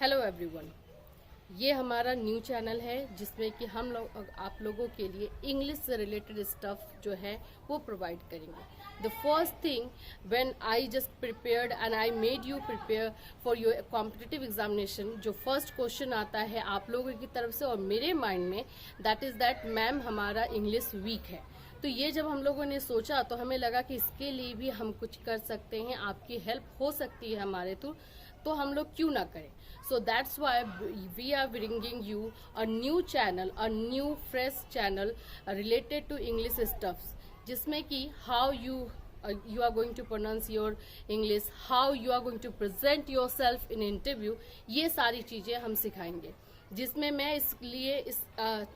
Hello everyone, ये हमारा new channel है जिसमें कि हम लोग आप लोगों के लिए इंग्लिश से रिलेटेड स्टफ जो है वो प्रोवाइड करेंगे। The first thing when I just prepared and I made you prepare for your competitive examination, जो फर्स्ट क्वेश्चन आता है आप लोगों की तरफ से और मेरे माइंड में, दैट इज़ दैट मैम हमारा इंग्लिश वीक है। तो ये जब हम लोगों ने सोचा तो हमें लगा कि इसके लिए भी हम कुछ कर सकते हैं, आपकी हेल्प हो सकती है हमारे थ्रू, तो हम लोग क्यों ना करें। So that's why we are bringing you a new channel, a new fresh channel related to English stuffs, जिसमें कि how you are going to pronounce your English, how you are going to present yourself in interview, ये सारी चीज़ें हम सिखाएंगे। जिसमें मैं इसलिए इस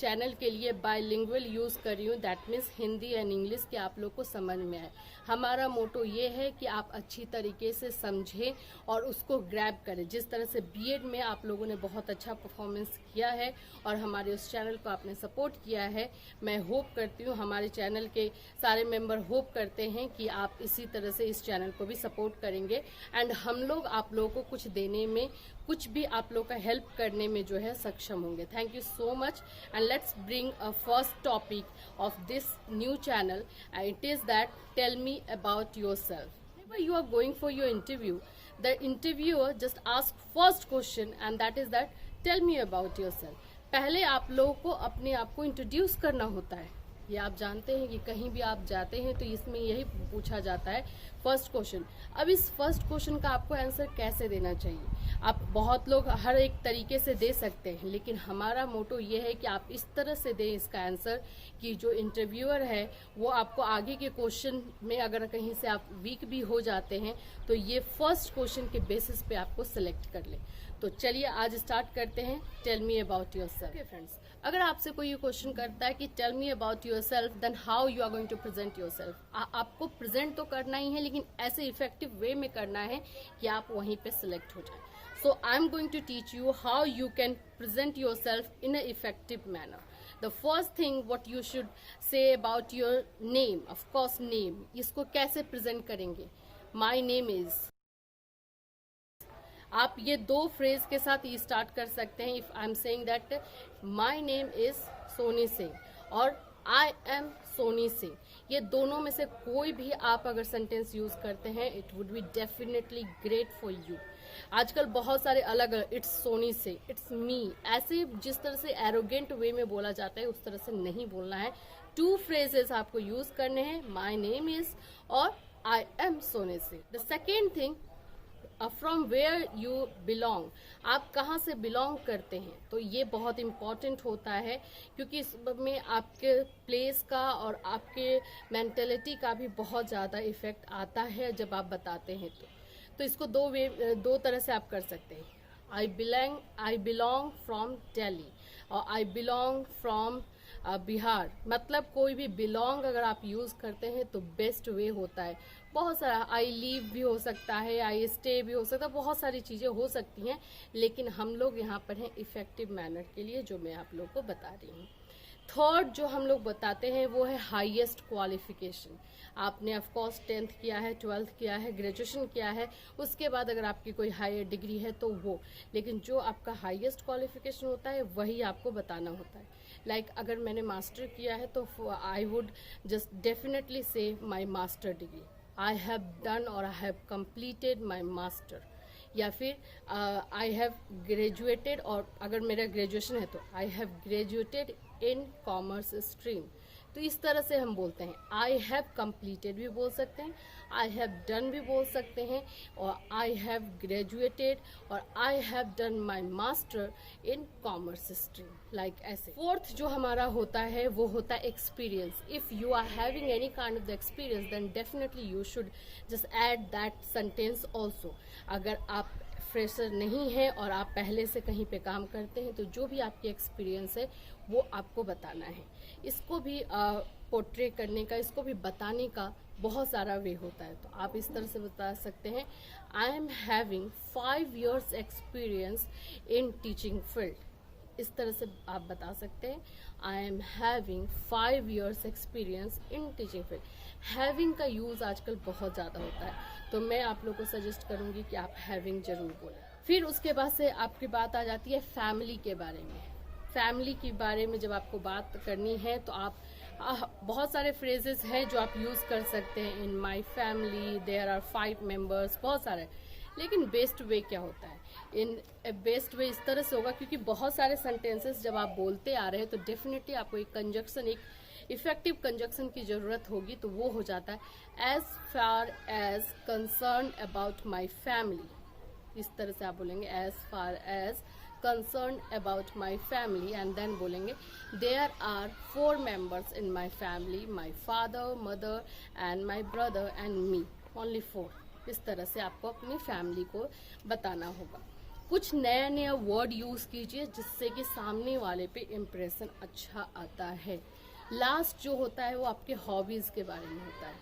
चैनल के लिए बायलिंगुअल यूज़ कर रही हूँ, that means Hindi and English के आप लोग को समझ में आए। हमारा मोटो ये है कि आप अच्छी तरीके से समझें और उसको ग्रैब करें। जिस तरह से बीएड में आप लोगों ने बहुत अच्छा परफॉर्मेंस किया है और हमारे उस चैनल को आपने सपोर्ट किया है, मैं होप करती हूँ, हमारे चैनल के सारे मेंबर होप करते हैं कि आप इसी तरह से इस चैनल को भी सपोर्ट करेंगे एंड हम लोग आप लोगों को कुछ देने में, कुछ भी आप लोग का हेल्प करने में जो है सक्षम होंगे। Thank you so much and let's bring a first topic of this new channel and it is that tell me about yourself. Whenever you are going for your interview, the interviewer just ask first question and that is that tell me about yourself। पहले आप लोगों को अपने आप को introduce करना होता है। ये आप जानते हैं कि कहीं भी आप जाते हैं तो इसमें यही पूछा जाता है फर्स्ट क्वेश्चन। अब इस फर्स्ट क्वेश्चन का आपको आंसर कैसे देना चाहिए, आप बहुत लोग हर एक तरीके से दे सकते हैं, लेकिन हमारा मोटो ये है कि आप इस तरह से दें इसका आंसर कि जो इंटरव्यूअर है वो आपको आगे के क्वेश्चन में अगर कहीं से आप वीक भी हो जाते हैं तो ये फर्स्ट क्वेश्चन के बेसिस पे आपको सिलेक्ट कर ले। तो चलिए आज स्टार्ट करते हैं। Tell me about yourself. Okay friends, अगर आपसे कोई ये क्वेश्चन करता है कि tell me about yourself, then how you are going to present yourself. आपको प्रेजेंट तो करना ही है, लेकिन ऐसे इफेक्टिव वे में करना है कि आप वहीं पे सिलेक्ट हो जाए। So I'm going to teach you how you can present yourself in an effective manner. The first thing what you should say about your name, of course name, इसको कैसे present करेंगे। My name is, आप ये दो phrase के साथ ये start कर सकते हैं। If I am saying that my name is Soni Singh और आई एम सोनी सिंह, ये दोनों में से कोई भी आप अगर सेंटेंस यूज करते हैं it would be definitely great for you. आजकल बहुत सारे अलग अलग, इट्स सोनी से, इट्स मी, ऐसे जिस तरह से एरोगेंट वे में बोला जाता है उस तरह से नहीं बोलना है। टू फ्रेजेस आपको यूज करने हैं, माई नेम इज और I am Soni Singh. The second thing, from where you belong, आप कहाँ से बिलोंग करते हैं, तो ये बहुत इम्पॉर्टेंट होता है क्योंकि इसमें आपके प्लेस का और आपके मेंटेलिटी का भी बहुत ज़्यादा इफेक्ट आता है जब आप बताते हैं। तो इसको दो तरह से आप कर सकते हैं। आई बिलोंग फ्रॉम दिल्ली और आई बिलोंग फ्रॉम बिहार, मतलब कोई भी बिलोंग अगर आप यूज़ करते हैं तो बेस्ट वे होता है। बहुत सारा आई लीव भी हो सकता है, आई स्टे भी हो सकता है, बहुत सारी चीज़ें हो सकती हैं, लेकिन हम लोग यहाँ पर हैं इफेक्टिव मैनर के लिए, जो मैं आप लोग को बता रही हूँ। थर्ड जो हम लोग बताते हैं वो है हाईएस्ट क्वालिफिकेशन। आपने ऑफ कोर्स 10th किया है, 12th किया है, ग्रेजुएशन किया है, उसके बाद अगर आपकी कोई हायर डिग्री है तो वो, लेकिन जो आपका हाईएस्ट क्वालिफिकेशन होता है वही आपको बताना होता है। लाइक अगर मैंने मास्टर किया है तो I would just definitely say my master degree, I have done और I have completed my master, या फिर आई हैव ग्रेजुएटेड, और अगर मेरा ग्रेजुएशन है तो आई have graduated in commerce stream. तो इस तरह से हम बोलते हैं। आई हैव कंप्लीटेड भी बोल सकते हैं, आई हैव डन भी बोल सकते हैं, और आई हैव ग्रेजुएटेड और I have done my master in commerce stream, like ऐसे। फोर्थ जो हमारा होता है वो होता है experience. If you are having any kind of the experience then definitely you should just add that sentence also. अगर आप फ्रेशर नहीं है और आप पहले से कहीं पे काम करते हैं तो जो भी आपकी एक्सपीरियंस है वो आपको बताना है। इसको भी पोर्ट्रे करने का, इसको भी बताने का बहुत सारा वे होता है। तो आप इस तरह से बता सकते हैं, I am having 5 years experience in teaching field. इस तरह से आप बता सकते हैं, I am having 5 years experience in teaching field. Having का यूज़ आजकल बहुत ज़्यादा होता है, तो मैं आप लोग को सजेस्ट करूँगी कि आप हैविंग जरूर बोलें। फिर उसके बाद से आपकी बात आ जाती है फैमिली के बारे में। फैमिली के बारे में जब आपको बात करनी है तो आप बहुत सारे फ्रेजेस हैं जो आप यूज कर सकते हैं। In my family there are 5 members, बहुत सारे। लेकिन बेस्ट वे क्या होता है? इन बेस्ट वे इस तरह से होगा, क्योंकि बहुत सारे सेंटेंसेस जब आप बोलते आ रहे हैं तो डेफिनेटली आपको एक कंजक्शन, एक इफेक्टिव कंजक्शन की जरूरत होगी। तो वो हो जाता है as far as concern about my family. इस तरह से आप बोलेंगे as far as concerned about my family, and then बोलेंगे there are 4 members in my family, my father, mother and my brother and me, only 4। इस तरह से आपको अपनी फैमिली को बताना होगा। कुछ नया नया वर्ड यूज कीजिए जिससे कि सामने वाले पे इम्प्रेशन अच्छा आता है। लास्ट जो होता है वो आपके हॉबीज के बारे में होता है।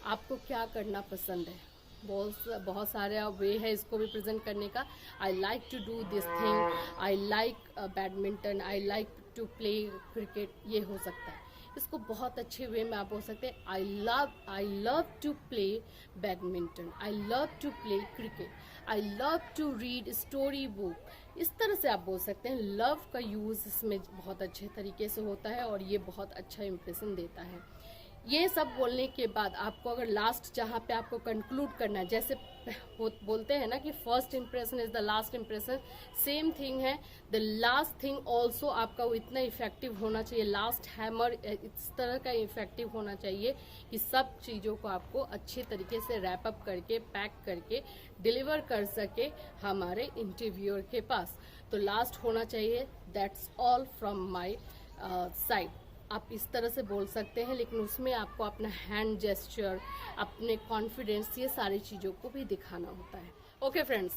आपको क्या करना पसंद है? बहुत सारे वे है इसको भी प्रेजेंट करने का। I like to do this thing, I like badminton, I like to play cricket, ये हो सकता है। इसको बहुत अच्छे वे में आप बोल सकते हैं I love to play badminton, I love to play cricket, I love to read story book. इस तरह से आप बोल सकते हैं। लव का यूज इसमें बहुत अच्छे तरीके से होता है और ये बहुत अच्छा इंप्रेशन देता है। ये सब बोलने के बाद आपको अगर लास्ट जहाँ पे आपको कंक्लूड करना है, जैसे बोलते हैं ना कि first impression is the last impression, same thing है। द लास्ट थिंग ऑल्सो आपका वो इतना इफेक्टिव होना चाहिए, लास्ट हैमर इस तरह का इफेक्टिव होना चाहिए कि सब चीज़ों को आपको अच्छे तरीके से रैप अप करके, पैक करके डिलीवर कर सके हमारे इंटरव्यूअर के पास। तो लास्ट होना चाहिए that's all from my side. आप इस तरह से बोल सकते हैं, लेकिन उसमें आपको अपना हैंड जेस्चर, अपने कॉन्फिडेंस, ये सारी चीज़ों को भी दिखाना होता है। ओके फ्रेंड्स,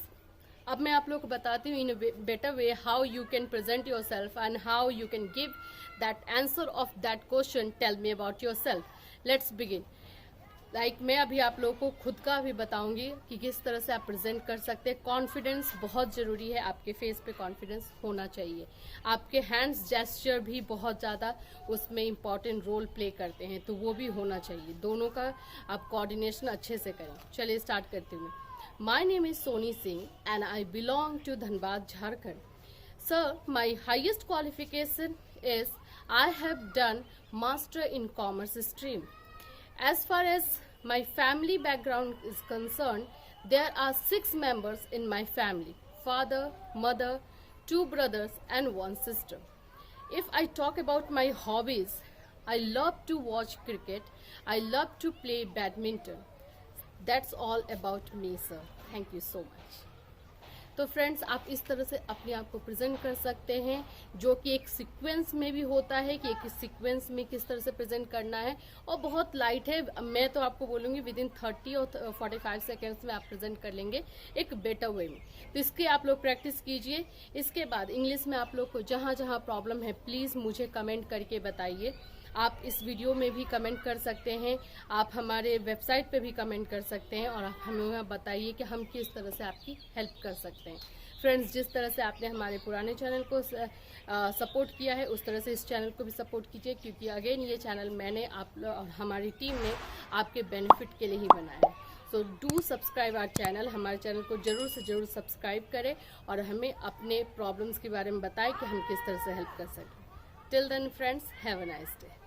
अब मैं आप लोगों को बताती हूँ in a better way how you can present yourself and how you can give that answer of that question, tell me about yourself. Let's begin. मैं अभी आप लोगों को खुद का भी बताऊंगी कि किस तरह से आप प्रेजेंट कर सकते हैं। कॉन्फिडेंस बहुत ज़रूरी है, आपके फेस पे कॉन्फिडेंस होना चाहिए। आपके हैंड्स जेस्चर भी बहुत ज़्यादा उसमें इम्पॉर्टेंट रोल प्ले करते हैं, तो वो भी होना चाहिए। दोनों का आप कोऑर्डिनेशन अच्छे से करें। चलिए स्टार्ट करती हूँ। My name is Soni Singh and I belong to Dhanbad, Jharkhand. Sir, my highest qualification is I have done master in commerce stream. As far as my family background is concerned, there are 6 members in my family: father, mother, 2 brothers and 1 sister. If I talk about my hobbies, I love to watch cricket, I love to play badminton. That's all about me, sir. Thank you so much. तो friends, आप इस तरह से अपने आप को present कर सकते हैं, जो कि एक सीक्वेंस में भी होता है कि एक सीक्वेंस में किस तरह से प्रेजेंट करना है, और बहुत लाइट है। मैं तो आपको बोलूँगी विद इन 30 और 45 सेकेंड्स में आप प्रेजेंट कर लेंगे एक बेटर वे में। तो इसके आप लोग प्रैक्टिस कीजिए। इसके बाद इंग्लिश में आप लोग को जहाँ जहाँ प्रॉब्लम है प्लीज़ मुझे कमेंट करके बताइए। आप इस वीडियो में भी कमेंट कर सकते हैं, आप हमारे वेबसाइट पे भी कमेंट कर सकते हैं, और आप हमें बताइए कि हम किस तरह से आपकी हेल्प कर सकते हैं। फ्रेंड्स, जिस तरह से आपने हमारे पुराने चैनल को सपोर्ट किया है, उस तरह से इस चैनल को भी सपोर्ट कीजिए, क्योंकि अगेन ये चैनल मैंने और हमारी टीम ने आपके बेनिफिट के लिए ही बनाया है। So do subscribe our channel. हमारे चैनल को जरूर से जरूर सब्सक्राइब करें और हमें अपने प्रॉब्लम्स के बारे में बताएं कि हम किस तरह से हेल्प कर सकें। Till then friends, have a nice day.